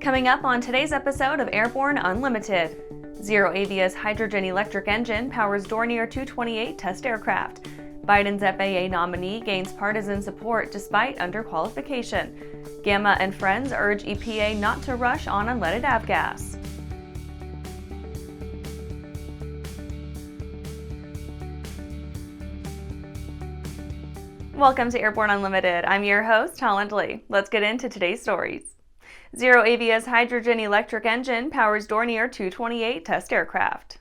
Coming up on today's episode of Airborne Unlimited, ZeroAvia's hydrogen electric engine powers Dornier 228 test aircraft. Biden's FAA nominee gains partisan support despite underqualification. Gamma and friends urge EPA not to rush on unleaded avgas. Welcome to Airborne Unlimited. I'm your host, Holland Lee. Let's get into today's stories. ZeroAvia's hydrogen electric engine powers Dornier 228 test aircraft.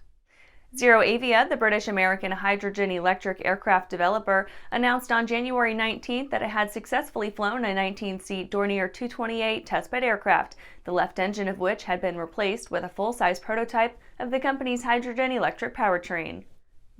ZeroAvia, the British-American hydrogen electric aircraft developer, announced on January 19th that it had successfully flown a 19-seat Dornier 228 testbed aircraft, the left engine of which had been replaced with a full-size prototype of the company's hydrogen electric powertrain.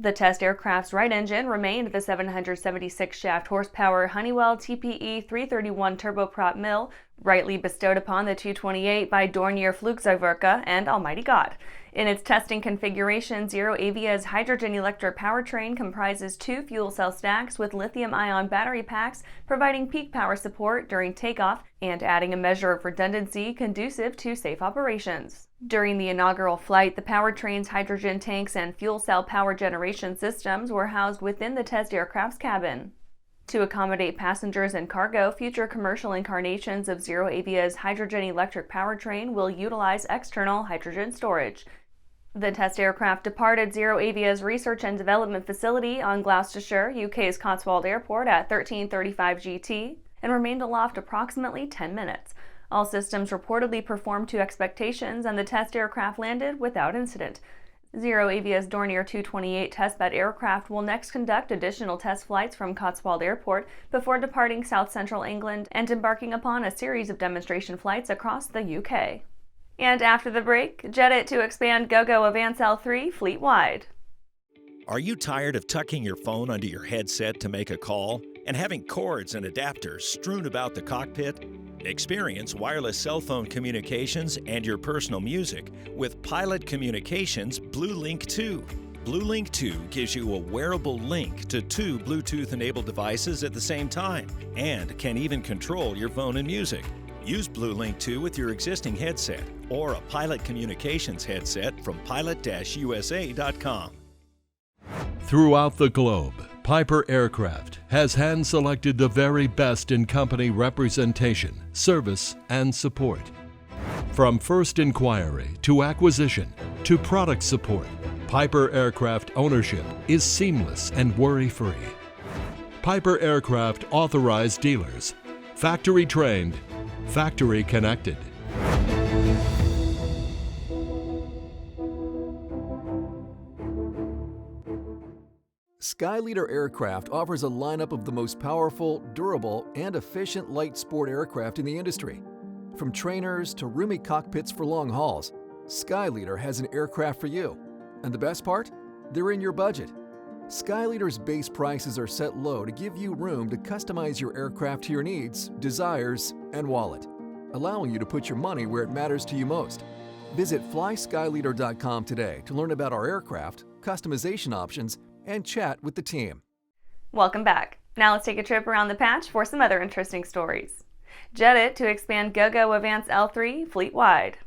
The test aircraft's right engine remained the 776 shaft horsepower Honeywell TPE-331 turboprop mill, rightly bestowed upon the 228 by Dornier Flugzeugwerke and Almighty God. In its testing configuration, ZeroAvia's hydrogen electric powertrain comprises two fuel cell stacks with lithium-ion battery packs, providing peak power support during takeoff and adding a measure of redundancy conducive to safe operations. During the inaugural flight, the powertrain's hydrogen tanks and fuel cell power generation systems were housed within the test aircraft's cabin. To accommodate passengers and cargo, future commercial incarnations of ZeroAvia's hydrogen electric powertrain will utilize external hydrogen storage. The test aircraft departed ZeroAvia's research and development facility on Gloucestershire, UK's Cotswold Airport at 13:35 GT and remained aloft approximately 10 minutes. All systems reportedly performed to expectations and the test aircraft landed without incident. ZeroAvia's Dornier 228 testbed aircraft will next conduct additional test flights from Cotswold Airport before departing South Central England and embarking upon a series of demonstration flights across the UK. And after the break, jet it to expand Gogo AVANCE L3 fleet-wide. Are you tired of tucking your phone under your headset to make a call and having cords and adapters strewn about the cockpit? Experience wireless cell phone communications and your personal music with Pilot Communications BlueLink 2. BlueLink 2 gives you a wearable link to two Bluetooth-enabled devices at the same time and can even control your phone and music. Use BlueLink 2 with your existing headset or a Pilot Communications headset from pilot-usa.com. Throughout the globe, Piper Aircraft has hand-selected the very best in company representation, service, and support. From first inquiry to acquisition to product support, Piper Aircraft ownership is seamless and worry-free. Piper Aircraft authorized dealers, factory trained, factory connected. SkyLeader Aircraft offers a lineup of the most powerful, durable, and efficient light sport aircraft in the industry. From trainers to roomy cockpits for long hauls, SkyLeader has an aircraft for you. And the best part? They're in your budget. SkyLeader's base prices are set low to give you room to customize your aircraft to your needs, desires, and wallet, allowing you to put your money where it matters to you most. Visit flyskyleader.com today to learn about our aircraft, customization options, and chat with the team. Welcome back. Now let's take a trip around the patch for some other interesting stories. Jet it to expand Gogo AVANCE L3 fleet-wide.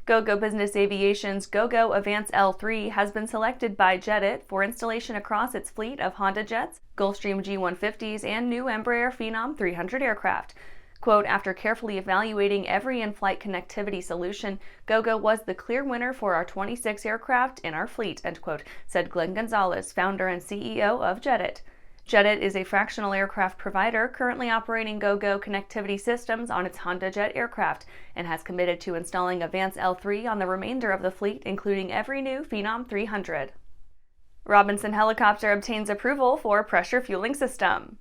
Gogo Business Aviation's Gogo AVANCE L3 has been selected by Jet It for installation across its fleet of Honda jets, Gulfstream G150s, and new Embraer Phenom 300 aircraft. Quote, after carefully evaluating every in-flight connectivity solution, Gogo was the clear winner for our 26 aircraft in our fleet, end quote, said Glenn Gonzalez, founder and CEO of Jet It. Jet It is a fractional aircraft provider currently operating Gogo connectivity systems on its Honda jet aircraft and has committed to installing AVANCE L3 on the remainder of the fleet, including every new Phenom 300. Robinson Helicopter obtains approval for pressure fueling system.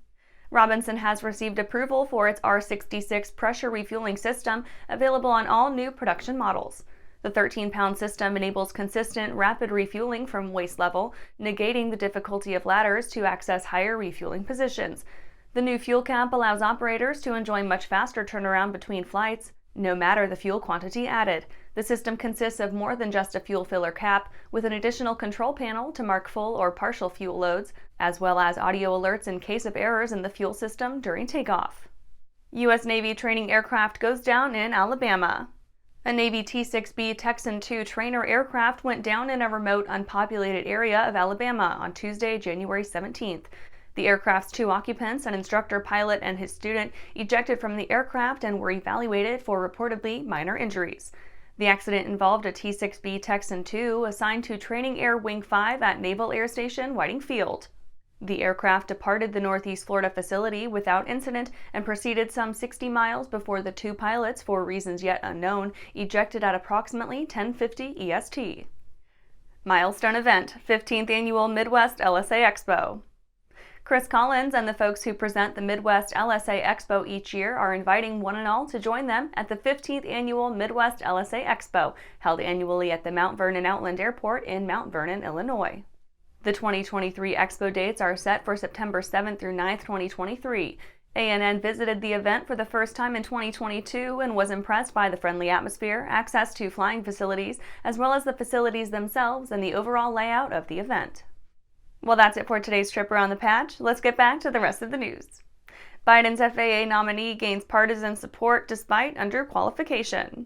Robinson has received approval for its R66 pressure refueling system, available on all new production models. The 13-pound system enables consistent, rapid refueling from waist level, negating the difficulty of ladders to access higher refueling positions. The new fuel cap allows operators to enjoy much faster turnaround between flights, no matter the fuel quantity added. The system consists of more than just a fuel filler cap, with an additional control panel to mark full or partial fuel loads, as well as audio alerts in case of errors in the fuel system during takeoff. U.S. Navy training aircraft goes down in Alabama. A Navy T-6B Texan II trainer aircraft went down in a remote, unpopulated area of Alabama on Tuesday, January 17th. The aircraft's 2 occupants, an instructor pilot and his student, ejected from the aircraft and were evaluated for reportedly minor injuries. The accident involved a T-6B Texan II assigned to Training Air Wing 5 at Naval Air Station Whiting Field. The aircraft departed the Northeast Florida facility without incident and proceeded some 60 miles before the 2 pilots, for reasons yet unknown, ejected at approximately 10:50 EST. Milestone event, 15th Annual Midwest LSA Expo. Chris Collins and the folks who present the Midwest LSA Expo each year are inviting one and all to join them at the 15th Annual Midwest LSA Expo, held annually at the Mount Vernon Outland Airport in Mount Vernon, Illinois. The 2023 Expo dates are set for September 7th through 9th, 2023. ANN visited the event for the first time in 2022 and was impressed by the friendly atmosphere, access to flying facilities, as well as the facilities themselves and the overall layout of the event. Well, that's it for today's trip around the patch. Let's get back to the rest of the news. Biden's FAA nominee gains partisan support despite underqualification.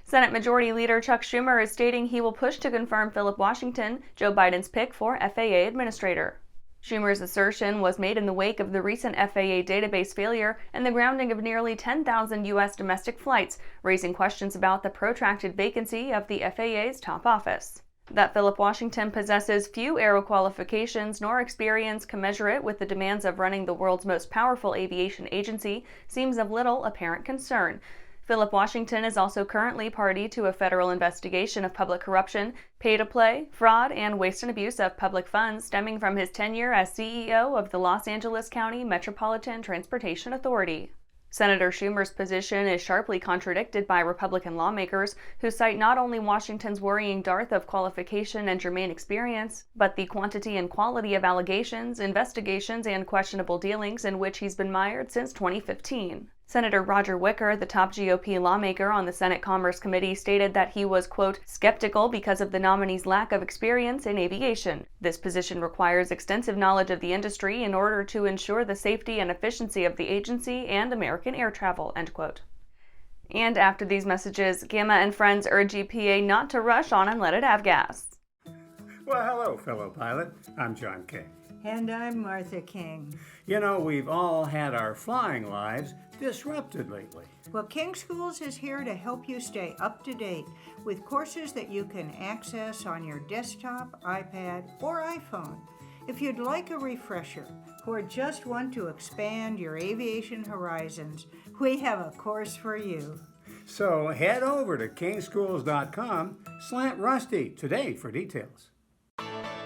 Senate Majority Leader Chuck Schumer is stating he will push to confirm Phillip Washington, Joe Biden's pick for FAA Administrator. Schumer's assertion was made in the wake of the recent FAA database failure and the grounding of nearly 10,000 U.S. domestic flights, raising questions about the protracted vacancy of the FAA's top office. That Phillip Washington possesses few aero qualifications nor experience commensurate with the demands of running the world's most powerful aviation agency seems of little apparent concern. Phillip Washington is also currently party to a federal investigation of public corruption, pay-to-play, fraud, and waste and abuse of public funds stemming from his tenure as CEO of the Los Angeles County Metropolitan Transportation Authority. Senator Schumer's position is sharply contradicted by Republican lawmakers who cite not only Washington's worrying dearth of qualification and germane experience, but the quantity and quality of allegations, investigations, and questionable dealings in which he's been mired since 2015. Senator Roger Wicker, the top GOP lawmaker on the Senate Commerce Committee, stated that he was, quote, skeptical because of the nominee's lack of experience in aviation. This position requires extensive knowledge of the industry in order to ensure the safety and efficiency of the agency and American air travel, end quote. And after these messages, Gamma and friends urge EPA not to rush on unleaded avgas. Well, hello, fellow pilot. I'm John King. And I'm Martha King. You know, we've all had our flying lives disrupted lately. Well, King Schools is here to help you stay up to date with courses that you can access on your desktop, iPad, or iPhone. If you'd like a refresher or just want to expand your aviation horizons, we have a course for you. So head over to kingschools.com/Rusty today for details.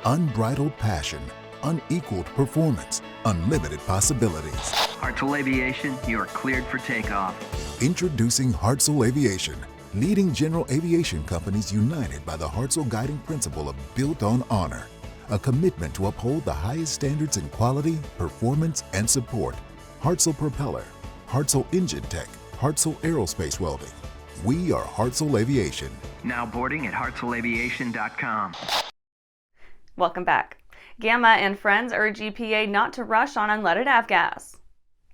Unbridled passion, unequaled performance, unlimited possibilities. Hartzell Aviation, you are cleared for takeoff. Introducing Hartzell Aviation, leading general aviation companies united by the Hartzell guiding principle of built on honor, a commitment to uphold the highest standards in quality, performance, and support. Hartzell Propeller, Hartzell Engine Tech, Hartzell Aerospace Welding. We are Hartzell Aviation. Now boarding at hartzellaviation.com. Welcome back. Gamma and friends urge EPA not to rush on unleaded avgas.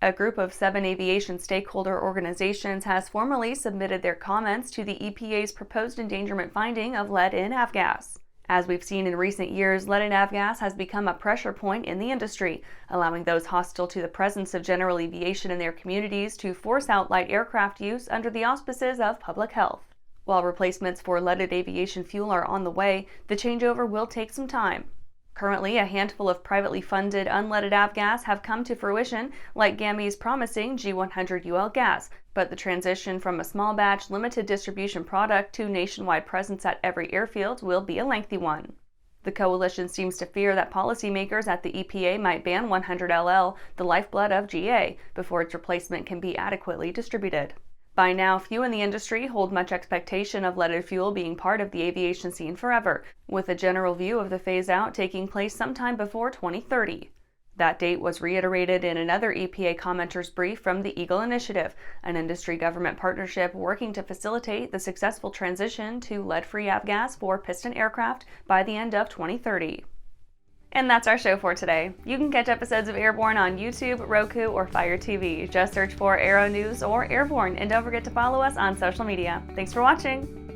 A group of 7 aviation stakeholder organizations has formally submitted their comments to the EPA's proposed endangerment finding of lead in avgas. As we've seen in recent years, lead in avgas has become a pressure point in the industry, allowing those hostile to the presence of general aviation in their communities to force out light aircraft use under the auspices of public health. While replacements for leaded aviation fuel are on the way, the changeover will take some time. Currently, a handful of privately funded unleaded avgas have come to fruition, like GAMI's promising G100UL gas, but the transition from a small batch, limited distribution product to nationwide presence at every airfield will be a lengthy one. The coalition seems to fear that policymakers at the EPA might ban 100LL, the lifeblood of GA, before its replacement can be adequately distributed. By now, few in the industry hold much expectation of leaded fuel being part of the aviation scene forever, with a general view of the phase-out taking place sometime before 2030. That date was reiterated in another EPA commenter's brief from the Eagle Initiative, an industry-government partnership working to facilitate the successful transition to lead-free avgas for piston aircraft by the end of 2030. And that's our show for today. You can catch episodes of Airborne on YouTube, Roku, or Fire TV. Just search for Aero-News or Airborne, and don't forget to follow us on social media. Thanks for watching.